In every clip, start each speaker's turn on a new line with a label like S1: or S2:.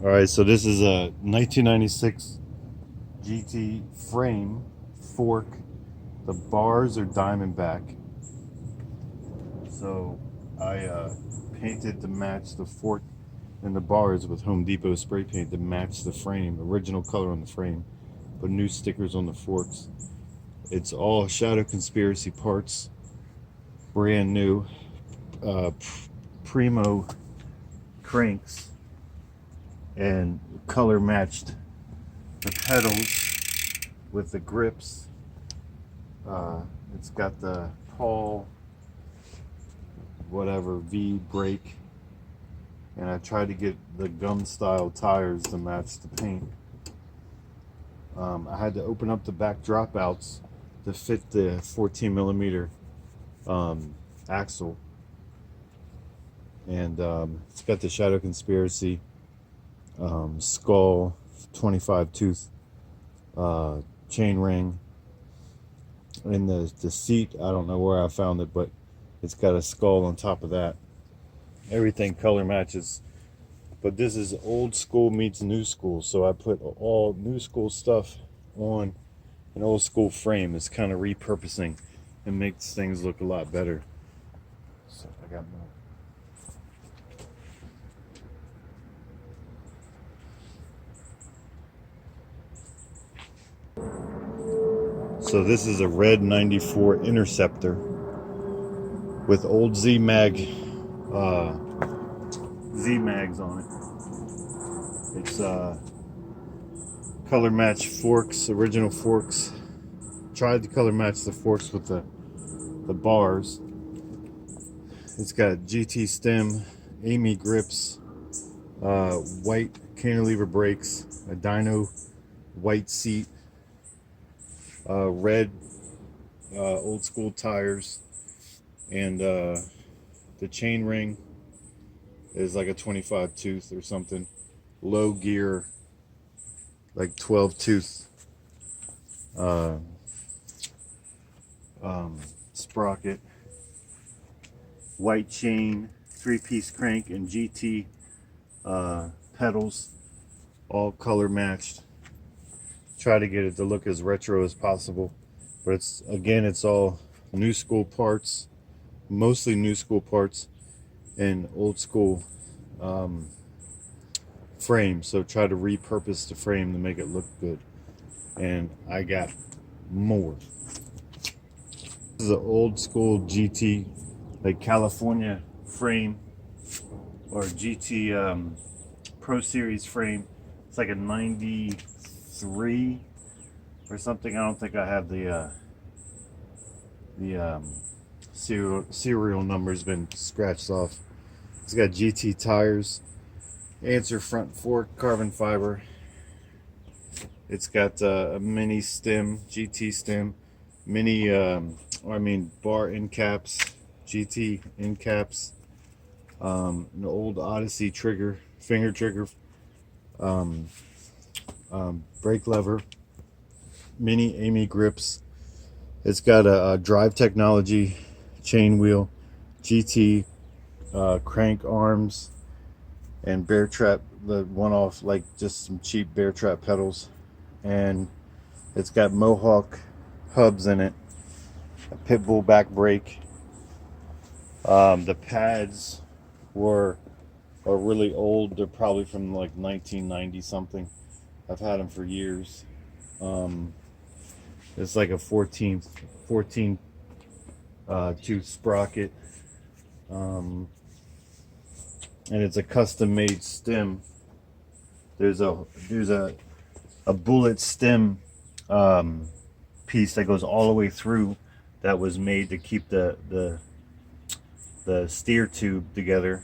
S1: All right, so this is a 1996 GT frame fork. The bars are Diamondback. So I painted to match the fork and the bars with Home Depot spray paint to match the frame, original color on the frame, but new stickers on the forks. It's all Shadow Conspiracy parts, brand new, uh, primo cranks, and color matched the pedals with the grips. It's got the Paul whatever V brake, and I tried to get the gum style tires to match the paint. I had to open up the back dropouts to fit the 14 millimeter axle, and it's got the Shadow Conspiracy skull 25 tooth chain ring. In the seat, I don't know where I found it, but it's got a skull on top of that. Everything color matches, but this is old school meets new school, so I put all new school stuff on an old school frame. It's kind of repurposing and makes things look a lot better. So I got more. So this is a red 94 Interceptor with old Z-Mags on it. It's color match forks, original forks. Tried to color match the forks with the bars. It's got GT stem, Amy grips, white cantilever brakes, a dyno white seat, red old school tires, and the chain ring is like a 25 tooth or something. Low gear, like 12 tooth sprocket. White chain, 3-piece crank, and GT pedals, all color matched. Try to get it to look as retro as possible, but it's all new school parts, mostly new school parts, and old school frame. So try to repurpose the frame to make it look good, and I got more. This is an old school GT, like California frame, or GT Pro Series frame. It's like a 93 or something. I don't think I have the serial number's been scratched off. It's got GT tires, Answer front fork, carbon fiber. It's got a mini stem, GT stem, mini bar end caps, GT end caps, an old Odyssey trigger, finger trigger, brake lever, mini Amy grips. It's got a drive technology chain wheel, GT crank arms, and bear trap, the one off, like just some cheap bear trap pedals. And it's got Mohawk hubs in it, a Pitbull back brake. The pads are really old. They're probably from like 1990 something. I've had them for years. It's like a 14 tooth sprocket, and it's a custom made stem. There's a bullet stem piece that goes all the way through, that was made to keep the steer tube together.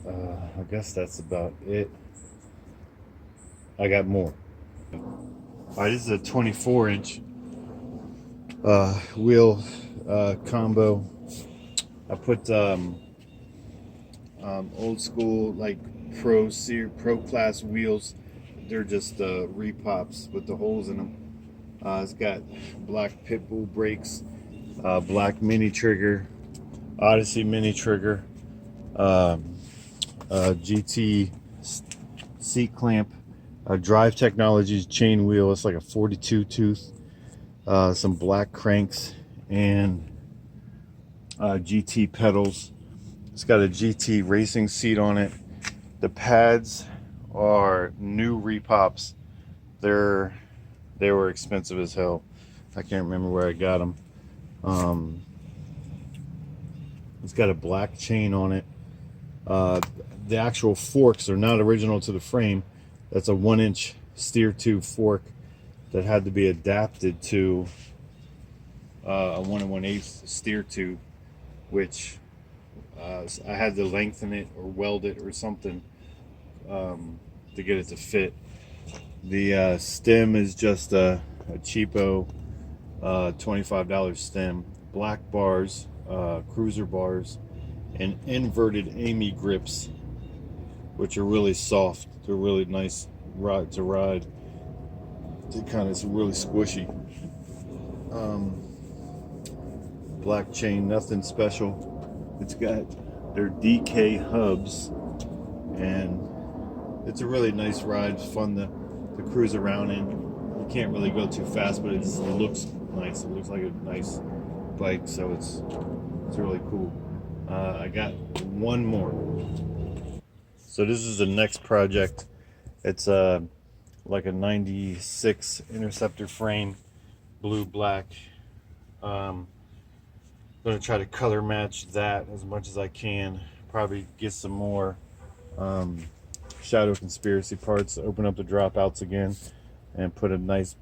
S1: I guess that's about it. I got more. Alright, this is a 24-inch wheel combo. I put old school, like pro class wheels. They're just repops with the holes in them. It's got black Pitbull brakes, black mini trigger, Odyssey mini trigger, GT seat clamp, drive technologies chain wheel. It's like a 42 tooth, some black cranks, and GT pedals. It's got a GT racing seat on it. The pads are new repops. They were expensive as hell. I can't remember where I got them. It's got a black chain on it. The actual forks are not original to the frame. That's a 1-inch steer tube fork that had to be adapted to a 1 1/8 steer tube, which I had to lengthen it or weld it or something to get it to fit. The stem is just a cheapo $25 stem. Black bars, cruiser bars, and inverted Amy grips, which are really soft. They're really nice to ride. They're kind of really squishy. Black chain, nothing special. It's got their DK hubs, and it's a really nice ride. It's fun to cruise around in. You can't really go too fast, but it looks nice. It looks like a nice bike, so it's really cool. I got one more. So this is the next project. It's like a 96 Interceptor frame, blue black. I'm gonna try to color match that as much as I can. Probably get some more Shadow Conspiracy parts, open up the dropouts again, and put a nice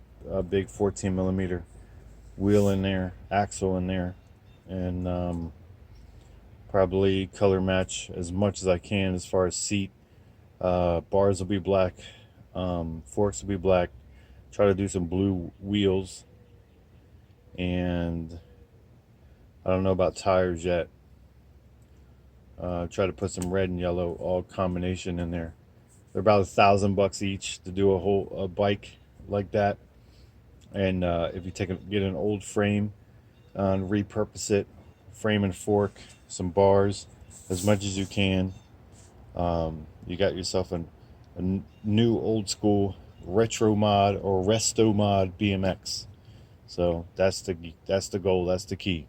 S1: big 14 millimeter wheel in there, axle in there, and probably color match as much as I can as far as seat. Bars will be black, forks will be black. Try to do some blue wheels, and I don't know about tires yet. Try to put some red and yellow all combination in there. They're about $1,000 each to do a bike like that. And if you get an old frame and repurpose it, frame and fork, some bars, as much as you can, you got yourself a new old school retro mod or resto mod BMX. So that's the goal. That's the key.